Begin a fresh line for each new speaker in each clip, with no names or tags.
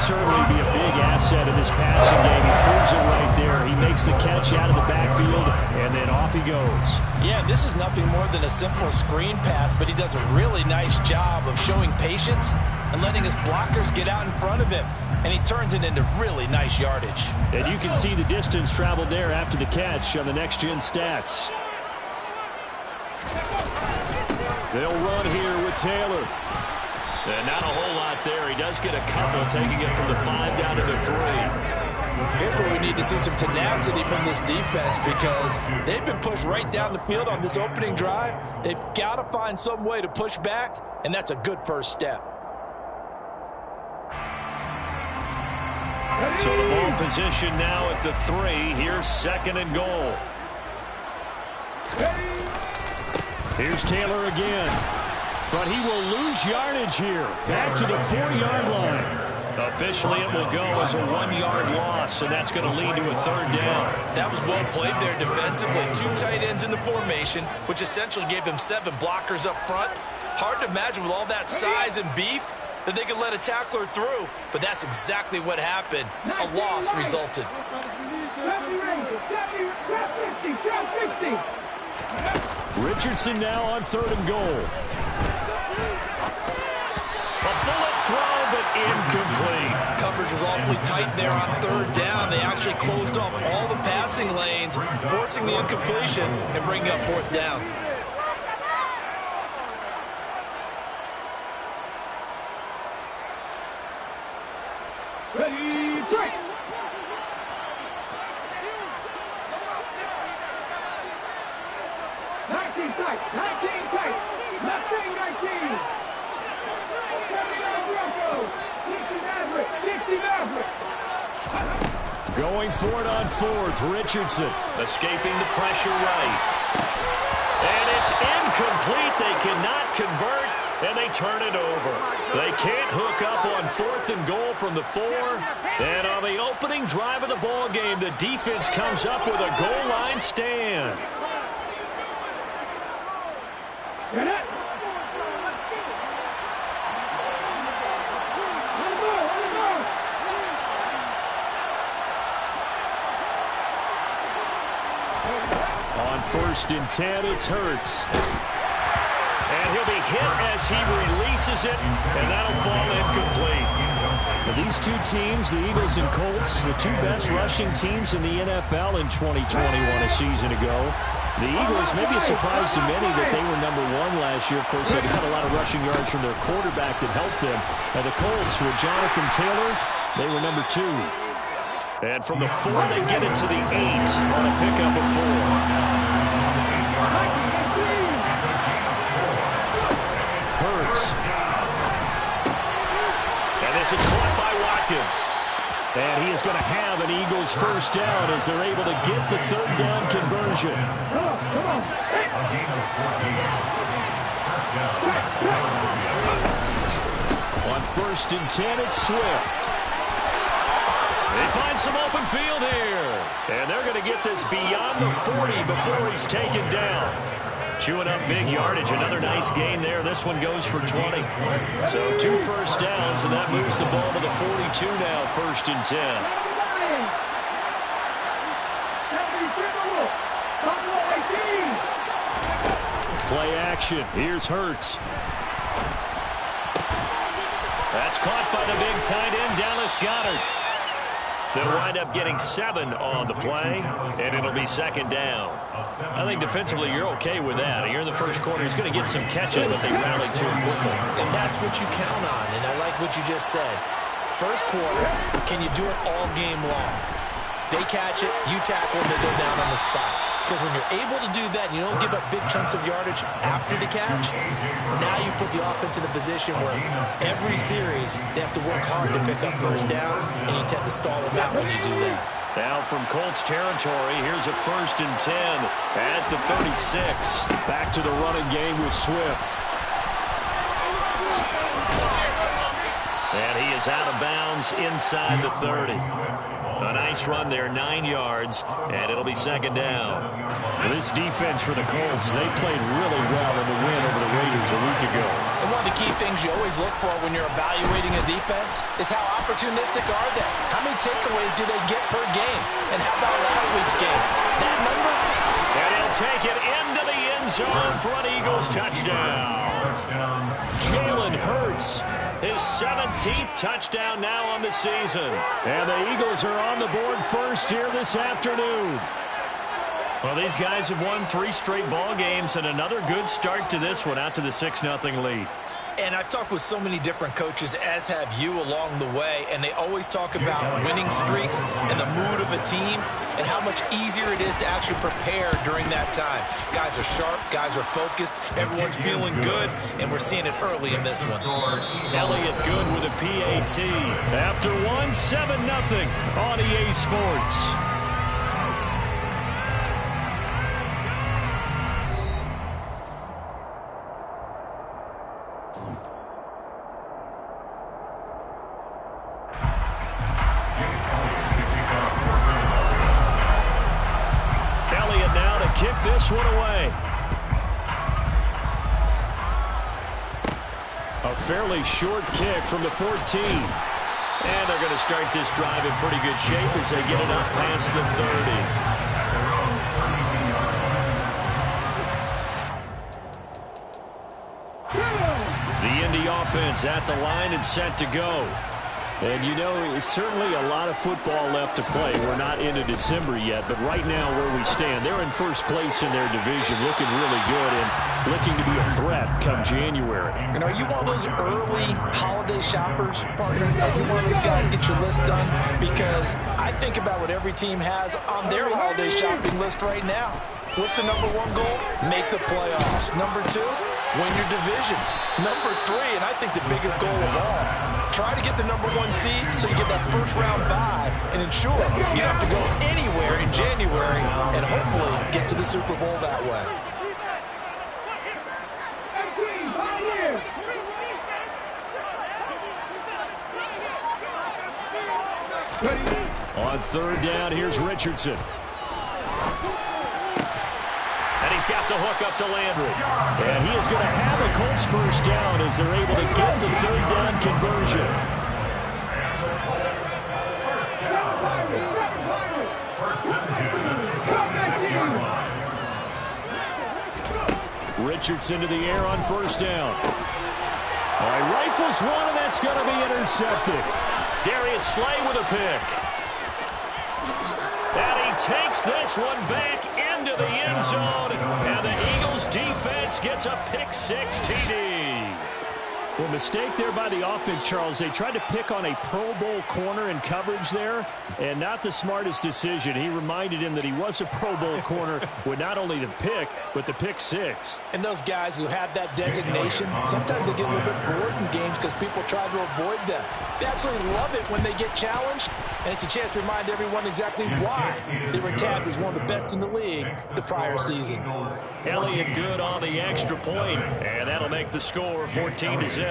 certainly be a big asset in this passing game. He proves it right there. He makes the catch out of the backfield, and then off he goes.
Yeah, this is nothing more than a simple screen pass, but he does a really nice job of showing patience and letting his blockers get out in front of him. And he turns it into really nice yardage.
And you can see the distance traveled there after the catch on the next-gen stats. They'll run here with Taylor.
And not a whole lot there. He does get a couple, taking it from the 5 down to the 3.
Here's where we need to see some tenacity from this defense, because they've been pushed right down the field on this opening drive. They've got to find some way to push back, and that's a good first step.
So the ball position now at the 3. Here's 2nd and goal. Here's Taylor again. But he will lose yardage here. Back to the 4-yard line. Officially, it will go as a 1-yard loss, and that's going to lead to a 3rd down.
That was well played there defensively. 2 tight ends in the formation, which essentially gave them 7 blockers up front. Hard to imagine with all that size and beef that they could let a tackler through, but that's exactly what happened. A loss resulted.
Richardson now on 3rd and goal. A bullet throw, but incomplete.
Coverage was awfully tight there on 3rd down. They actually closed off all the passing lanes, forcing the incompletion and bringing up 4th down.
Ready, break!
Going for it on 4th, Richardson escaping the pressure right. And it's incomplete. They cannot convert, and they turn it over. They can't hook up on 4th and goal from the 4. And on the opening drive of the ball game, the defense comes up with a goal line stand. On 1st and 10, it's Hurts. And he'll be hit as he releases it, and that'll fall incomplete. Now, these 2 teams, the Eagles and Colts, the 2 best rushing teams in the NFL in 2021 a season ago. The Eagles, maybe a surprise to many that they were number 1 last year. Of course, they got a lot of rushing yards from their quarterback that helped them. And the Colts with Jonathan Taylor, they were number 2. And from the 4, they get it to the 8 on a pickup of 4. Hurts. And this is caught by Watkins. And he is going to have an Eagles first down as they're able to get the 3rd down conversion. On 1st and 10, it's Swift. They find some open field here. And they're going to get this beyond the 40 before he's taken down. Chewing up big yardage. Another nice gain there. This one goes for 20. So 2 first downs, and that moves the ball to the 42 now, 1st and 10. Play action. Here's Hurts. That's caught by the big tight end, Dallas Goedert. They'll wind up getting 7 on the play, and it'll be 2nd down. I think defensively you're okay with that. You're in the first quarter. He's going to get some catches, but they rallied to him quickly.
And that's what you count on, and I like what you just said. First quarter, can you do it all game long? They catch it, you tackle, and they go down on the spot. Because when you're able to do that, and you don't give up big chunks of yardage after the catch, now you put the offense in a position where every series they have to work hard to pick up first downs, and you tend to stall them out when you do that.
Now from Colts territory, here's a 1st and 10 at the 36. Back to the running game with Swift. And he is is out of bounds inside the 30. A nice run there, 9 yards, and it'll be second down.
Well, this defense for the Colts, they played really well in the win over the Raiders a week ago.
And one of the key things you always look for when you're evaluating a defense is how opportunistic are they? How many takeaways do they get per game? And how about last week's game? That number?
And he'll take it into the end zone for an Eagles touchdown. Jalen Hurts, his 17th touchdown now on the season.
And the Eagles are on the board first here this afternoon.
Well, these guys have won 3 straight ball games, and another good start to this one out to the 6-0 lead.
And I've talked with so many different coaches, as have you along the way, and they always talk about winning streaks and the mood of a team and how much easier it is to actually prepare during that time. Guys are sharp, guys are focused, everyone's feeling good, and we're seeing it early in this one.
Elliott good with a PAT.
After 1, 7-0 on EA Sports.
Kick this one away.
A fairly short kick from the 14.
And they're going to start this drive in pretty good shape as they get it up past the 30. The Indy offense at the line and set to go.
And, you know, it's certainly a lot of football left to play. We're not into December yet, but right now where we stand, they're in first place in their division, looking really good and looking to be a threat come January.
And are you one of those early holiday shoppers, partner? Are you one of those guys get your list done? Because I think about what every team has on their holiday shopping list right now. What's the number 1 goal? Make the playoffs. Number 2, win your division. Number 3, and I think the biggest goal of all, try to get the number 1 seed so you get that first round bye and ensure you don't have to go anywhere in January and hopefully get to the Super Bowl that way.
On 3rd down, here's Richardson.
And he's got the hook up to Landry.
And he is going to have a Colts first down as they're able to get the 3rd down conversion. Richardson to the air on 1st down. All right, rifles one, and that's going to be intercepted.
Darius Slay with a pick. And he takes this one back into the end zone. And the Eagles defense gets a pick-6 TD.
Well, mistake there by the offense, Charles. They tried to pick on a Pro Bowl corner in coverage there, and not the smartest decision. He reminded him that he was a Pro Bowl corner with not only the pick, but the pick-6.
And those guys who have that designation, sometimes they get a little bit bored in games because people try to avoid them. They absolutely love it when they get challenged, and it's a chance to remind everyone exactly why they were tagged as one of the best in the league the prior season.
Elliott good on the extra point, and that'll make the score 14-0.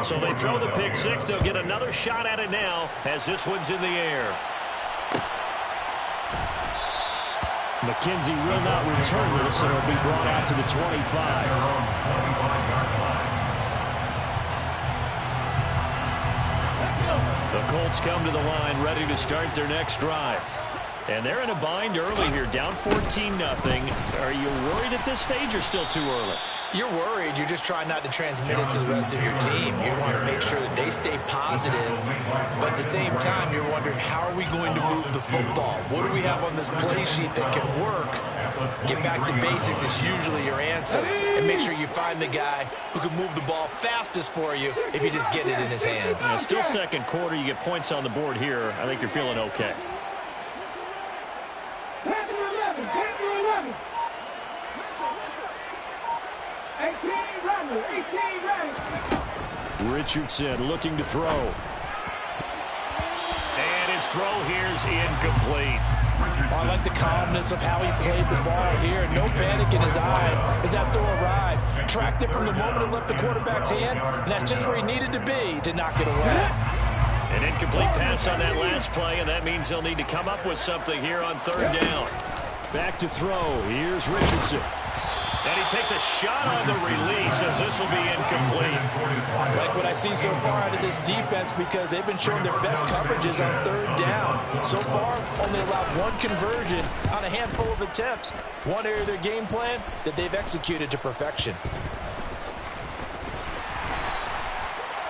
So they throw the pick-6. They'll get another shot at it now as this one's in the air.
McKenzie will not return this, and it'll be brought out to the 25.
The Colts come to the line ready to start their next drive. And they're in a bind early here, down 14-0. Are you worried at this stage or still too early?
You're worried. You're just trying not to transmit it to the rest of your team. You want to make sure that they stay positive. But at the same time, you're wondering, how are we going to move the football? What do we have on this play sheet that can work? Get back to basics is usually your answer. And make sure you find the guy who can move the ball fastest for you if you just get it in his hands.
Yeah, still 2nd quarter. You get points on the board here. I think you're feeling okay. Richardson looking to throw.
And his throw here's incomplete.
I like the calmness of how he played the ball here. No panic in his eyes as that throw arrived. Tracked it from the moment it left the quarterback's hand, and that's just where he needed to be to knock it away.
success on that last play, and that means they'll need to come up with something here on third down.
Back to throw. Here's Richardson.
And he takes a shot on the release as this will be incomplete.
Like what I see so far out of this defense, because they've been showing their best coverages on third down. So far, only allowed one conversion on a handful of attempts. One area of their game plan that they've executed to perfection.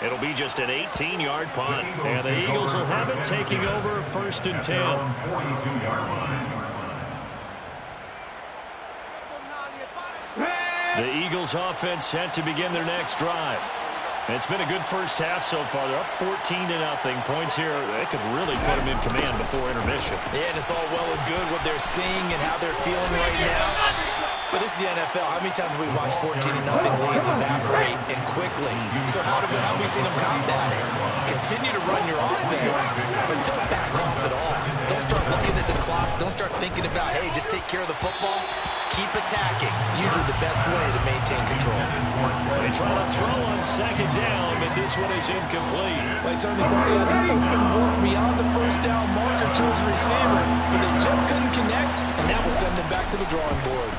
It'll be just an 18-yard punt. And the Eagles will have it, taking over 1st and 10. The Eagles offense set to begin their next drive. It's been a good first half so far. They're up 14-0. Points here, they could really put them in command before intermission.
Yeah, and it's all well and good what they're seeing and how they're feeling right now. But this is the NFL. How many times have we watched 14-0 leads evaporate and quickly? So how have we seen them combat it? Continue to run your offense, but don't back off at all. Don't start looking at the clock. Don't start thinking about, hey, just take care of the football. Keep attacking. Usually the best way to maintain control.
They try to throw on 2nd down, but this one is incomplete.
They certainly thought he had an open look beyond the first down marker to his receiver, but they just couldn't connect, and that will send them back to the drawing board.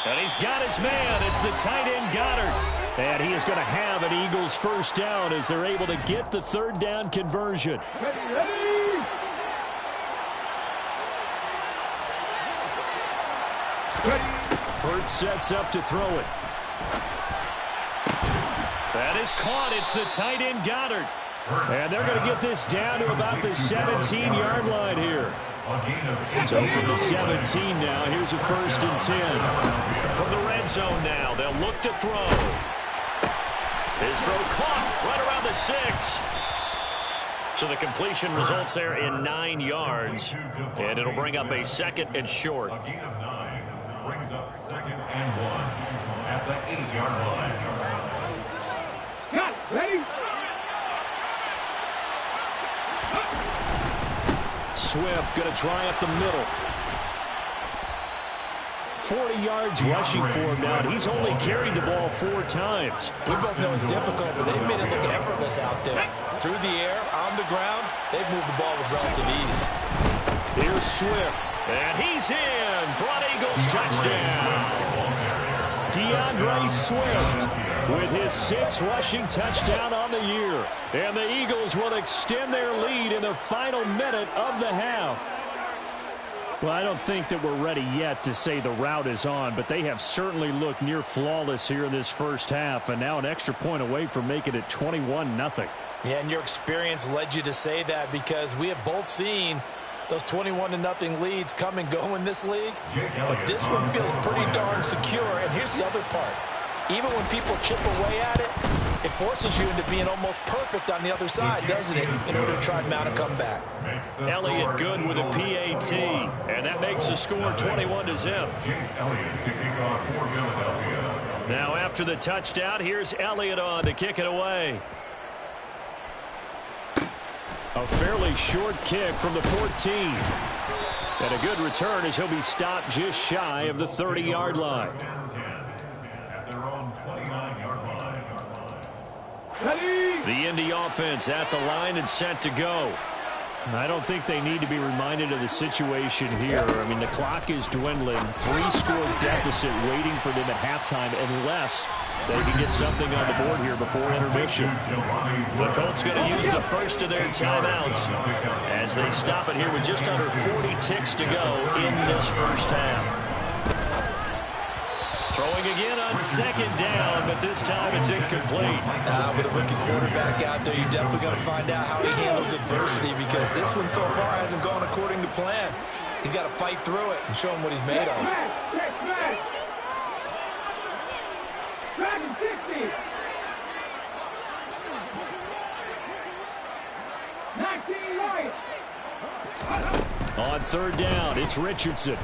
And he's got his man. It's the tight end Goddard.
And he is going to have an Eagles first down as they're able to get the third down conversion.
Ready.
Hurts sets up to throw it.
That is caught. It's the tight end Goddard.
And they're going to get this down to about the 17-yard line here. So from the 17 now, here's a 1st and 10.
From the red zone now, they'll look to throw. His throw caught right around the 6. So the completion results there in 9 yards. And it'll bring up a 2nd and short.
Brings up 2nd and 1 at the 8-yard line. Got it. Ready?
Swift going to try up the middle. 40 yards rushing for him now. He's only carried the ball 4 times.
We both know it's difficult, but they've made it look effortless out there. Through the air, on the ground, they've moved the ball with relative ease.
Here's Swift.
And he's in for an Eagles touchdown.
DeAndre Swift with his 6th rushing touchdown on the year. And the Eagles will extend their lead in the final minute of the half. Well, I don't think that we're ready yet to say the route is on, but they have certainly looked near flawless here in this first half, and now an extra point away from making it 21-0.
Yeah, and your experience led you to say that, because we have both seen those 21-0 leads come and go in this league. But this one feels pretty darn secure. And here's the other part. Even when people chip away at it, it forces you into being almost perfect on the other side, doesn't it, in order to try and mount a comeback.
Elliott good with a PAT. And that makes the score 21-0. Now after the touchdown, here's Elliott on to kick it away.
A fairly short kick from the 14. And a good return as he'll be stopped just shy of the 30-yard line. The Indy offense at the line and set to go. I don't think they need to be reminded of the situation here. I mean, the clock is dwindling. 3-score deficit waiting for them at halftime unless they can get something on the board here before intermission.
The Colts going to use the first of their timeouts as they stop it here with just under 40 ticks to go in this first half. Throwing again on 2nd down, but this time it's incomplete.
With a rookie quarterback out there, you're definitely going to find out how he handles adversity, because this one so far hasn't gone according to plan. He's got to fight through it and show him what he's made of.
On 3rd down, it's Richardson.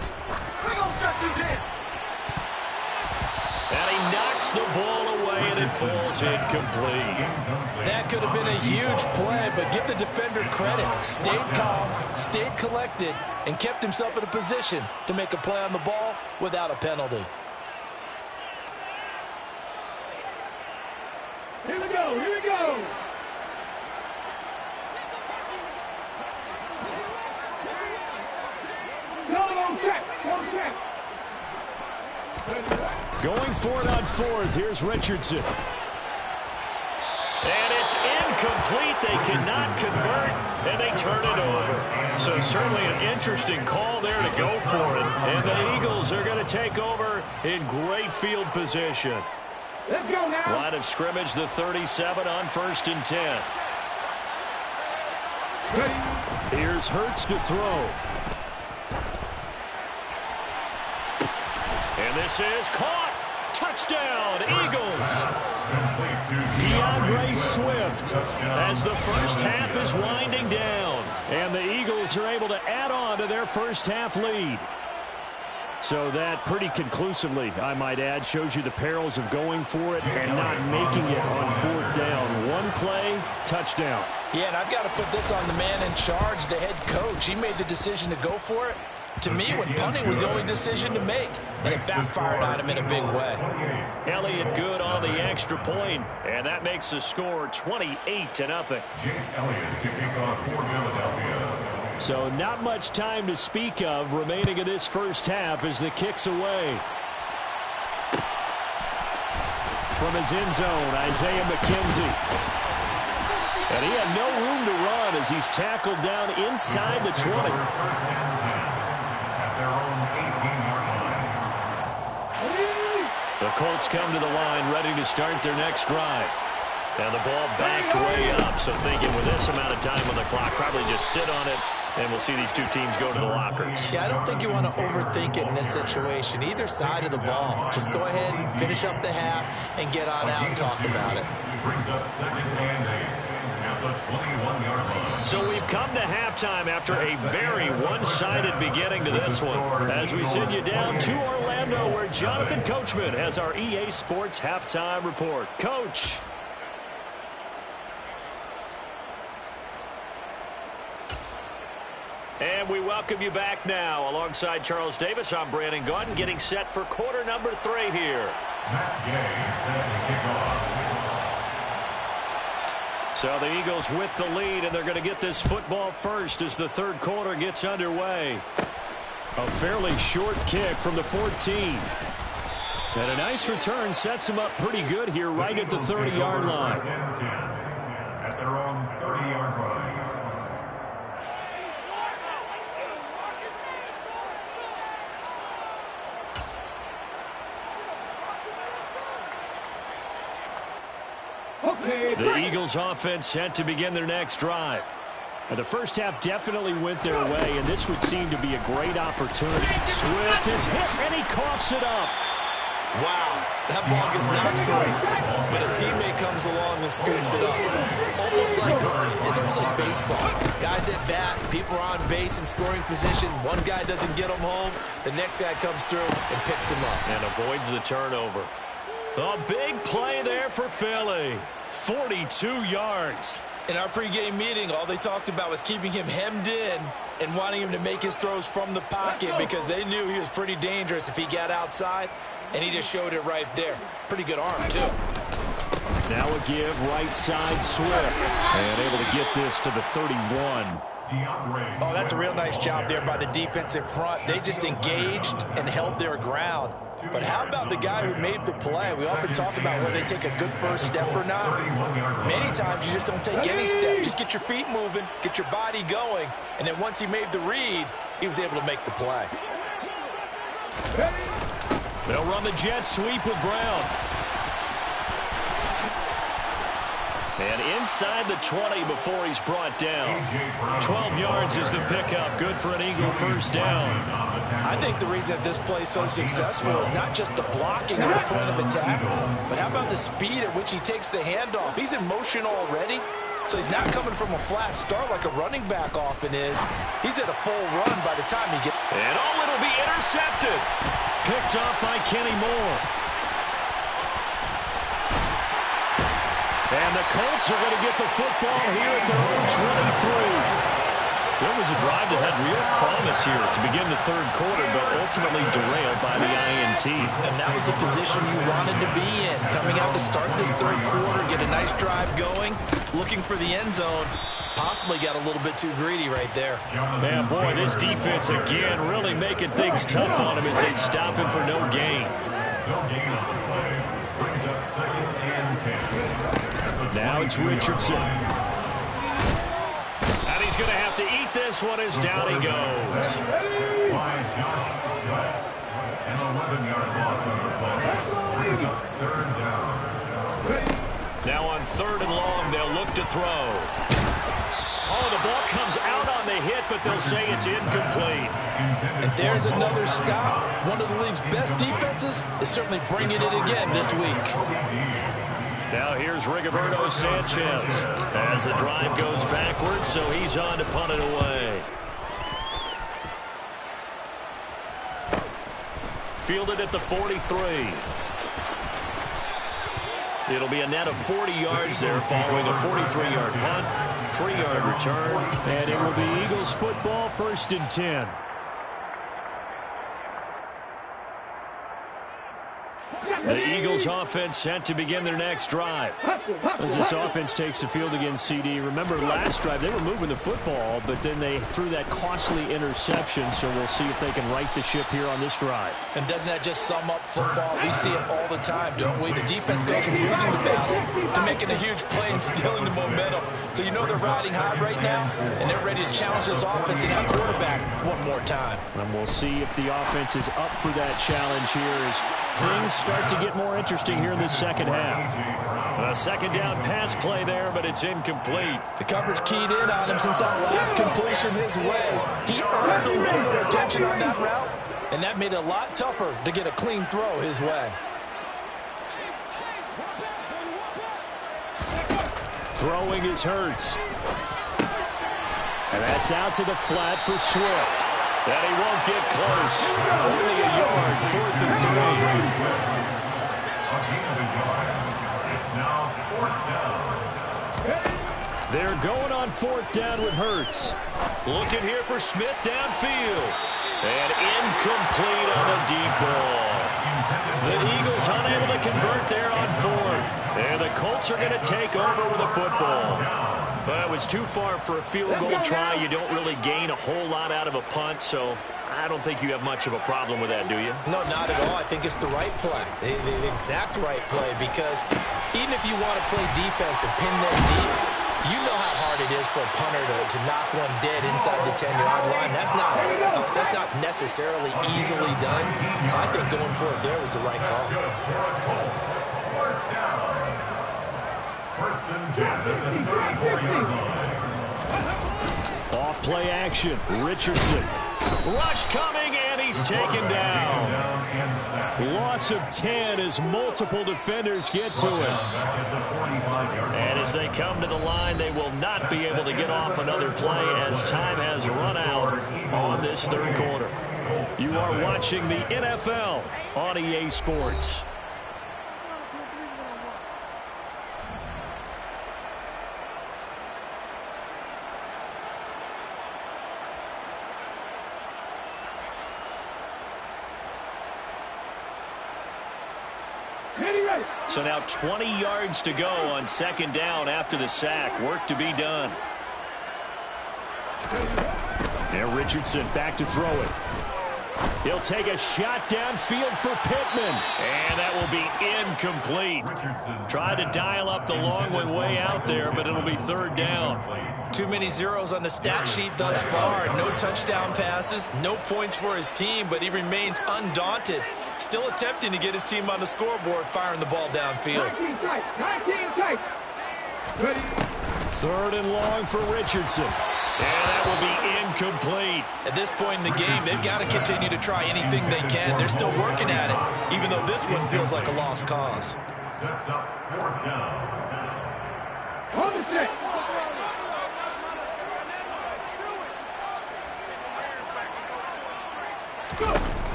And he knocks the ball away, and it falls incomplete.
That could have been a huge play, but give the defender credit. Stayed calm, stayed collected, and kept himself in a position to make a play on the ball without a penalty.
Here we go.
go. Here we go. No, check.
Going for it on fourth. Here's Richardson.
And it's incomplete. They cannot convert, and they turn it over. So certainly an interesting call there to go for it. And the Eagles are going to take over in great field position.
Let's go now.
Line of scrimmage, the 37 on 1st and 10.
Here's Hurts to throw.
And this is caught. Touchdown, Eagles. DeAndre Swift as the first half is winding down.
And the Eagles are able to add on to their first half lead. So that pretty conclusively, I might add, shows you the perils of going for it and not making it on 4th down. One play, touchdown.
Yeah, and I've got to put this on the man in charge, the head coach. He made the decision to go for it. To me, when punting was the only decision to make, and it backfired on him in a big way.
Elliott good on the extra point, and that makes the score 28-0.
Jake Elliott to kick off for Philadelphia.
So not much time to speak of remaining in this first half as the kick's away. From his end zone, Isaiah McKenzie. And he had no room to run as he's tackled down inside the 20.
The Colts come to the line ready to start their next drive. And the ball backed way up, so thinking with this amount of time on the clock, probably just sit on it, and we'll see these two teams go to the lockers.
Yeah, I don't think you want to overthink it in this situation. Either side of the ball. Just go ahead and finish up the half and get on out and talk about it.
Brings up 2nd and 8 at the 21-yard line.
So we've come to halftime after a very one-sided beginning to this one. As we send you down to Orlando, where Jonathan Coachman has our EA Sports halftime report. Coach. And we welcome you back now. Alongside Charles Davis, I'm Brandon Gaudin, getting set for quarter number 3 here.
Matt Gay set to kick off.
So the Eagles with the lead, and they're going to get this football first as the third quarter gets underway.
A fairly short kick from the 14. And a nice return sets them up pretty good here right at the 30-yard line.
At their own 30-yard line.
The Eagles offense set to begin their next drive. And the first half definitely went their way, and this would seem to be a great opportunity. Swift is hit, and he coughs it up.
Wow, that ball is not free, but a teammate comes along and scoops it up. It's almost like baseball. Guys at bat, people are on base in scoring position. One guy doesn't get them home. The next guy comes through and picks him up.
And avoids the turnover. A big play there for Philly. 42 yards.
In our pregame meeting, all they talked about was keeping him hemmed in and wanting him to make his throws from the pocket because they knew he was pretty dangerous if he got outside, and he just showed it right there. Pretty good arm, too.
Now a give right side Swift. And able to get this to the 31.
Oh, that's a real nice job there by the defensive front. They just engaged and held their ground. But how about the guy who made the play? We often talk about whether they take a good first step or not. Many times you just don't take any step. Just get your feet moving, get your body going, and then once he made the read, he was able to make the play.
They'll run the jet sweep with Brown.
And inside the 20 before he's brought down. 12 yards is the pickup. Good for an Eagle first down.
I think the reason that this play is so successful is not just the blocking at the point of attack, but how about the speed at which he takes the handoff? He's in motion already, so he's not coming from a flat start like a running back often is. He's at a full run by the time he gets.
And it'll be intercepted. Picked off by Kenny Moore. And the Colts are going to get the football here at their own
So it was a drive that had real promise here to begin the third quarter, but ultimately derailed by the INT.
And that was the position you wanted to be in. Coming out to start this third quarter, get a nice drive going, looking for the end zone. Possibly got a little bit too greedy right there.
Man, boy, this defense again really making things tough on him as they stop him for no gain.
No gain on the play. Brings up 2nd and 10.
Now it's Richardson. And he's going to have to eat this one as down he goes.
By Josh Sweat. An 11-yard loss on the play. Brings up 3rd down.
Now on 3rd and long, they'll look to throw. Oh, the ball comes out on the hit, but they'll say it's incomplete.
And there's another stop. One of the league's best defenses is certainly bringing it again this week.
Now here's Rigoberto Sanchez as the drive goes backwards, so he's on to punt it away. Fielded at the 43. It'll be a net of 40 yards there following a 43-yard punt, 3-yard return. And it will be Eagles football, 1st and 10. The Eagles offense set to begin their next drive. As this offense takes the field against CD, remember last drive they were moving the football, but then they threw that costly interception, so we'll see if they can right the ship here on this drive.
And doesn't that just sum up football? We see it all the time, don't we? The defense goes from losing the battle to making a huge play and stealing the momentum. So you know they're riding high right now, and they're ready to challenge this offense and that quarterback one more time.
And we'll see if the offense is up for that challenge here as things start to get more interesting here in the second half. A 2nd down pass play there, but it's incomplete.
The coverage keyed in on him since that last completion his way. He earned a little bit of attention on that route, and that made it a lot tougher to get a clean throw his way.
Throwing is Hurts. And that's out to the flat for Swift. And he won't get close. Only a yard, 4th and 3.
It's now 4th down.
They're going on 4th down with Hurts. Looking here for Smith downfield. And incomplete on the deep ball. The Eagles unable to convert there on 4th. And the Colts are going to take over with a football. But it was too far for a field goal try. You don't really gain a whole lot out of a punt, so I don't think you have much of a problem with that, do you?
No, not at all. I think it's the right play, the exact right play, because even if you want to play defense and pin them deep, you know how hard it is for a punter to knock one dead inside the 10-yard line. That's not necessarily easily done. So I think going for it there was the right call.
1st down. 1st and 10 at the 34-yard line.
Off play action. Richardson. Rush coming, and he's taken down. Loss of 10 as multiple defenders get to him. And as they come to the line, they will not be able to get off another play as time has run out on this third quarter. You are watching the NFL on EA Sports. So now 20 yards to go on 2nd down after the sack. Work to be done. Now Richardson back to throw it. He'll take a shot downfield for Pittman. And that will be incomplete. Tried to dial up the long one way out there, but it'll be 3rd down.
Too many zeros on the stat sheet thus far. No touchdown passes, no points for his team, but he remains undaunted. Still attempting to get his team on the scoreboard, firing the ball downfield.
19 tight. Ready.
3rd and long for Richardson. And that will be incomplete.
At this point in the game, they've got to continue to try anything they can. They're still working at it, even though this one feels like a lost cause.
Sets up 4th down.
On the set.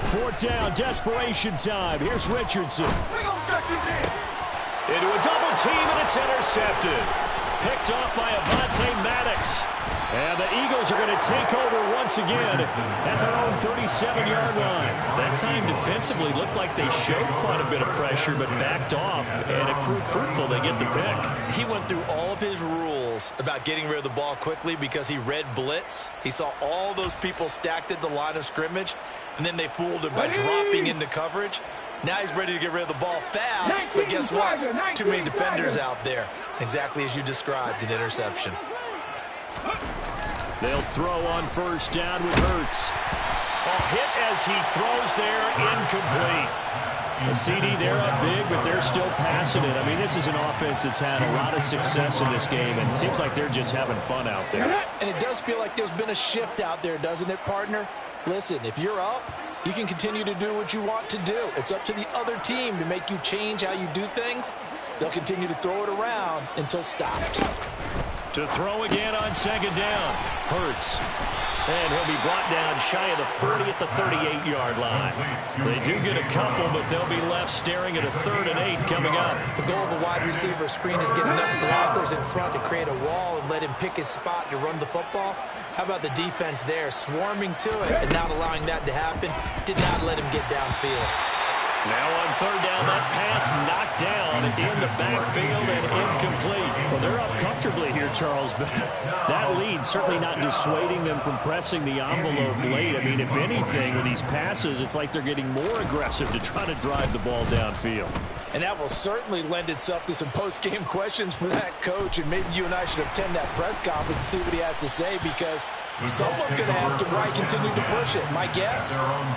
Fourth down, desperation time. Here's Richardson. Into a double team, and it's intercepted. Picked off by Avonte Maddox. And the Eagles are going to take over once again at their own 37-yard line. That time defensively looked like they showed quite a bit of pressure but backed off, and it proved fruitful. They get the pick.
He went through all of his rules about getting rid of the ball quickly because he read blitz. He saw all those people stacked at the line of scrimmage, and then they fooled him by dropping into coverage. Now he's ready to get rid of the ball fast, but guess what? Too many defenders out there. Exactly as you described, an interception.
They'll throw on first down with Hurts.
A hit as he throws there, incomplete.
The CD, they're up big, but they're still passing it. I mean, this is an offense that's had a lot of success in this game, and it seems like they're just having fun out there.
And it does feel like there's been a shift out there, doesn't it, partner? Listen, if you're up, you can continue to do what you want to do. It's up to the other team to make you change how you do things. They'll continue to throw it around until stopped.
To throw again on second down. Hurts. And he'll be brought down shy of the 40 at the 38-yard line. They do get a couple, but they'll be left staring at a 3rd and 8 coming up.
The goal of a wide receiver screen is get enough blockers in front to create a wall and let him pick his spot to run the football. How about the defense there, swarming to it and not allowing that to happen? Did not let him get downfield.
Now on 3rd down, that pass knocked down in the backfield and incomplete. Well, they're up comfortably here, Charles, but that lead certainly not dissuading them from pressing the envelope late. I mean, if anything, with these passes, it's like they're getting more aggressive to try to drive the ball downfield.
And that will certainly lend itself to some post-game questions for that coach, and maybe you and I should attend that press conference to see what he has to say, because someone's going to ask him why he continues to push it. My guess,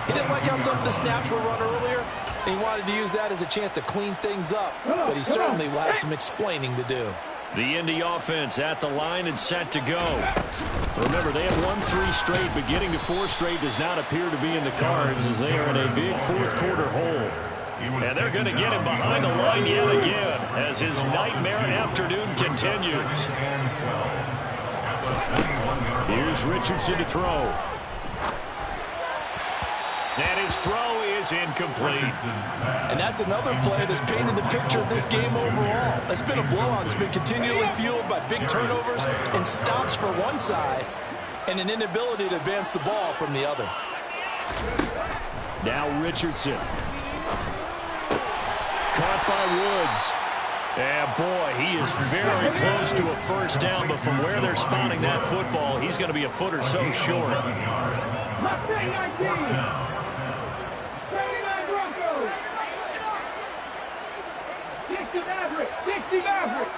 he didn't like how some of the snaps were run earlier, and he wanted to use that as a chance to clean things up, but he certainly will have some explaining to do.
The Indy offense at the line and set to go. Remember, they have won 3 straight, but getting to 4 straight does not appear to be in the cards as they are in a big fourth-quarter hole. And they're going to get him behind the line yet again as his nightmare afternoon continues. Here's Richardson to throw.
And his throw is incomplete.
And that's another play that's painted the picture of this game overall. It's been a blowout. It's been continually fueled by big turnovers and stops for one side and an inability to advance the ball from the other.
Now Richardson. Caught by Woods. And boy, he is very close to a first down, but from where they're spotting that football, he's going to be a foot or so short.
Left side 19. 79 Broncos. 60 Maverick. 60 Maverick.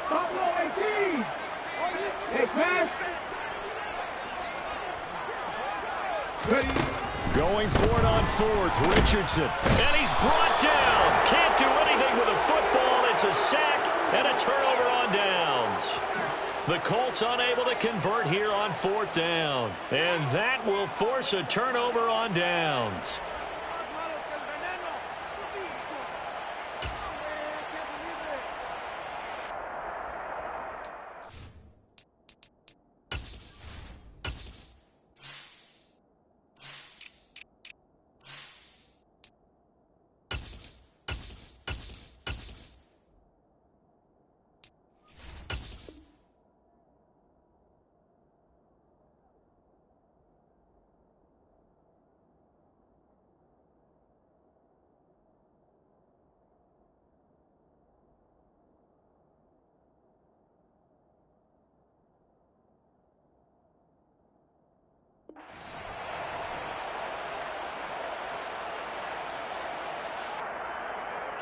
Buffalo 18. Take pass. Ready.
Going for it on 4th, Richardson.
And he's brought down. Can't do anything with a football. It's a sack and a turnover on downs. The Colts unable to convert here on 4th down. And that will force a turnover on downs.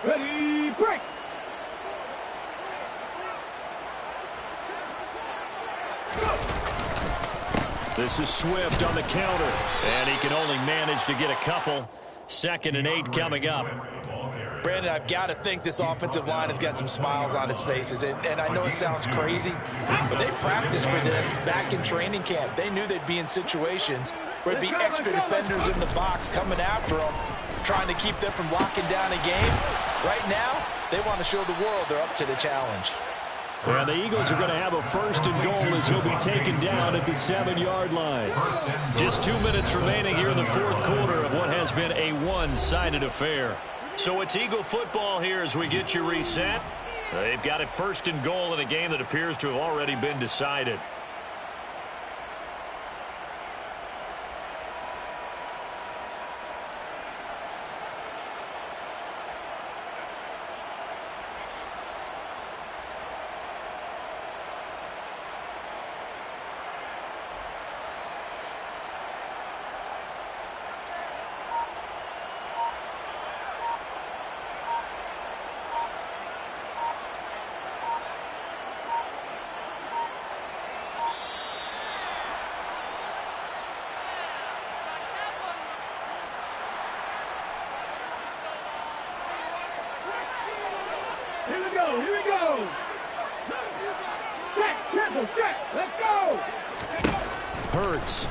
Ready, break.
This is Swift on the counter, and he can only manage to get a couple. 2nd and 8 coming up.
Brandon, I've got to think this offensive line has got some smiles on its faces, and I know it sounds crazy, but they practiced for this back in training camp. They knew they'd be in situations where it'd be extra defenders in the box coming after them, trying to keep them from locking down a game. Right now, they want to show the world they're up to the challenge.
Well, the Eagles are going to have a 1st and goal as he'll be taken down at the 7-yard line.
Just 2 minutes remaining here in the 4th quarter of what has been a one-sided affair. So it's Eagle football here as we get you reset. They've got it 1st and goal in a game that appears to have already been decided.
Hurts.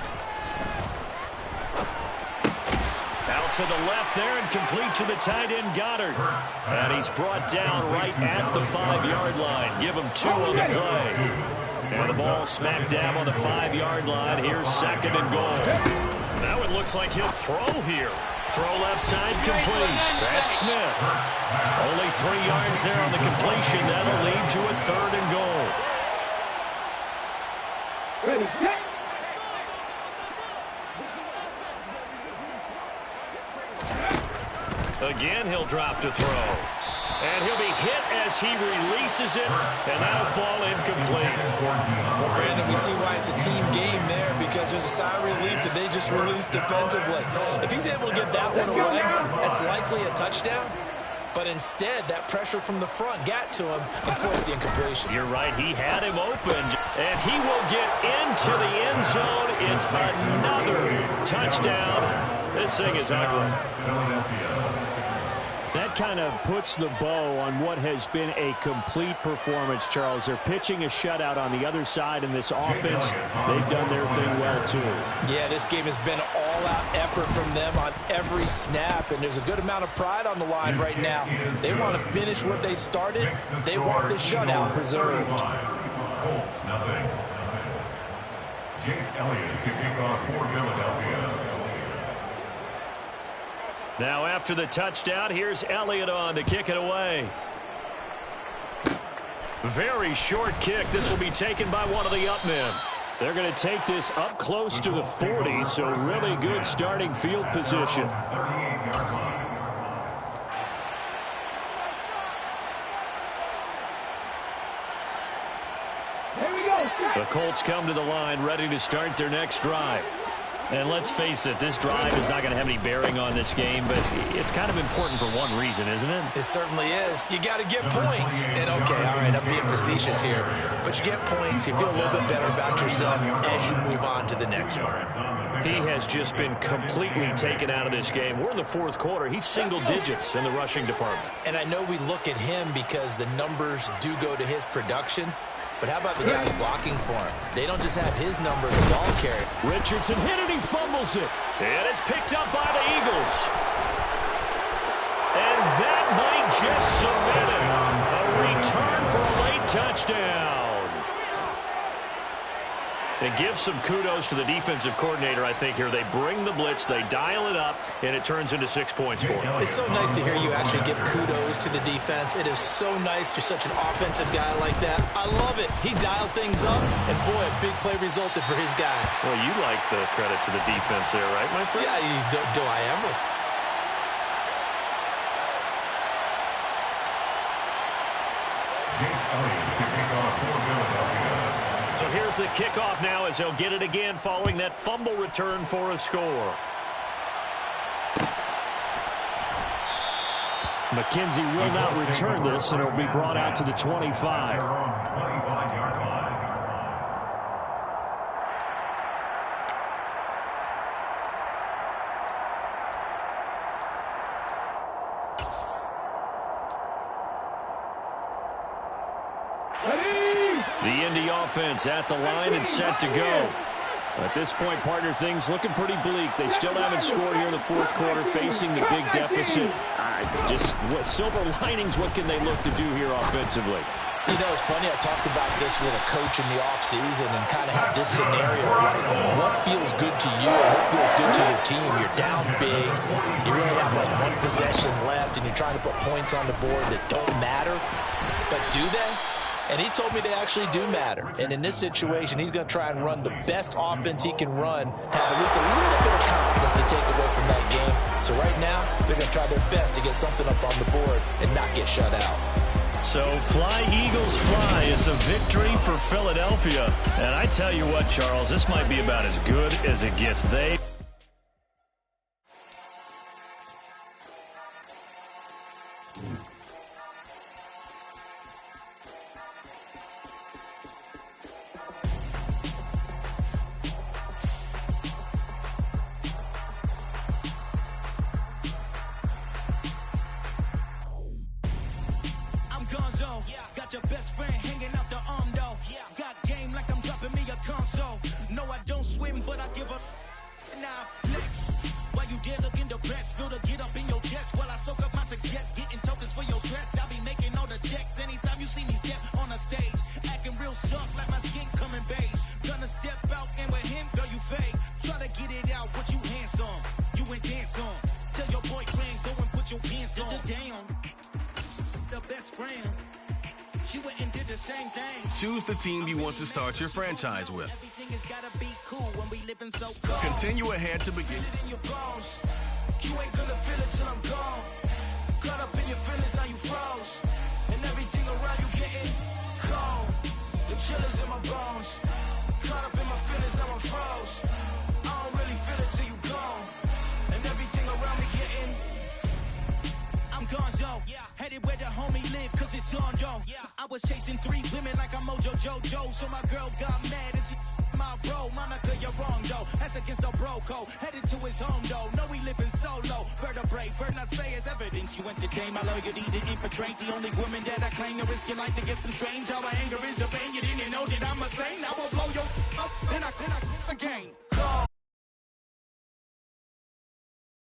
Out to the left there and complete to the tight end Goddard. And he's brought down right at the 5-yard line. Give him 2 on the play. And the ball smacked down on the 5-yard line. Here's 2nd and goal. Now it looks like he'll throw here. Throw left side complete. That's Smith. Only 3 yards there on the completion. That'll lead to a 3rd and goal.
Ready, set.
Again, he'll drop to throw. And he'll be hit as he releases it, and that'll fall incomplete.
Well, Brandon, we see why it's a team game there, because there's a sigh of relief that they just released defensively. If he's able to get that one away, that's likely a touchdown. But instead, that pressure from the front got to him and forced the incompletion.
You're right. He had him open, and he will get into the end zone. It's another touchdown. This thing is ugly. That kind of puts the bow on what has been a complete performance, Charles. They're pitching a shutout on the other side in this offense. They've done their thing well, too.
Yeah, this game has been all-out effort from them on every snap, and there's a good amount of pride on the line right now. They want to finish what they started. They want the shutout preserved.
Colts, nothing. Jake Elliott to kick off for Philadelphia.
Now after the touchdown, here's Elliott on to kick it away. Very short kick. This will be taken by one of the up men. They're going to take this up close to the 40, so really good starting field position.
Here we go.
The Colts come to the line ready to start their next drive. And let's face it, this drive is not going to have any bearing on this game, but it's kind of important for one reason, isn't it?
It certainly is. You got to get points. And, okay, all right, I'm being facetious here. But you get points, you feel a little bit better about yourself as you move on to the next one.
He has just been completely taken out of this game. We're in the 4th quarter. He's single digits in the rushing department.
And I know we look at him because the numbers do go to his production. But how about the guys blocking for him? They don't just have his number, the ball carrier.
Richardson hit it, he fumbles it. And it's picked up by the Eagles. And that might just cement it. A return for a late touchdown. And give some kudos to the defensive coordinator, I think, here. They bring the blitz, they dial it up, and it turns into 6 points for them.
It's so nice to hear you actually give kudos to the defense. It is so nice you're such an offensive guy like that. I love it. He dialed things up, and boy, a big play resulted for his guys.
Well, you like the credit to the defense there, right, my friend?
Yeah, do I ever?
Jake Elliott to kick off for Philadelphia.
So here's the kickoff now as he'll get it again following that fumble return for a score. McKenzie will not return this, and it'll be brought out to the 25. The Indy offense at the line and set to go. At this point, partner, things looking pretty bleak. They still haven't scored here in the 4th quarter, facing the big deficit. Just what silver linings, what can they look to do here offensively?
You know, it's funny, I talked about this with a coach in the offseason and kind of had this scenario, right? What feels good to you? What feels good to your team? You're down big. You really have like one possession left, and you're trying to put points on the board that don't matter. But do they? And he told me they actually do matter. And in this situation, he's going to try and run the best offense he can run, have at least a little bit of confidence to take away from that game. So right now, they're going to try their best to get something up on the board and not get shut out.
So fly, Eagles, fly. It's a victory for Philadelphia. And I tell you what, Charles, this might be about as good as it gets. They...
Got your best friend hanging out the arm though. Got game like I'm dropping me a console. No, I don't swim Now flex. While you there looking depressed, feel the get up in your chest while I soak up my success, getting tokens for your stress. I'll be making all the checks anytime you see me step on a stage, acting real soft like my skin coming beige. Gonna step out and with him, girl, you fake. Try to get it out, but you handsome. You and dance on. Tell your boyfriend, go and put your pants on. Damn, the best friend. She went and did the same thing.
Choose the team you want to start your franchise with.
Everything has gotta be cool when we living so cold.
Continue ahead to begin.
Feel it in your bones. You ain't gonna feel it till I'm gone. Caught up in your feelings, now you froze. And everything around you getting cold. The chillers in my bones. Caught up in my feelings, now I'm froze. I don't really feel it till you gone. And everything around me getting I'm gonzo, headed where the homie live, cause it's on, yo. I was chasing 3 women like I'm Mojo Jojo, so my girl got mad and she my bro. Monica, you're wrong, though. That's against a bro code. Headed to his home, though. No, we living solo. Vertebrae, bird not say it's evidence. You entertain my loyalty to infiltrate. The only woman that I claim to risk your life to get some strange. How my anger is your pain. You didn't know that I'm a saint. Now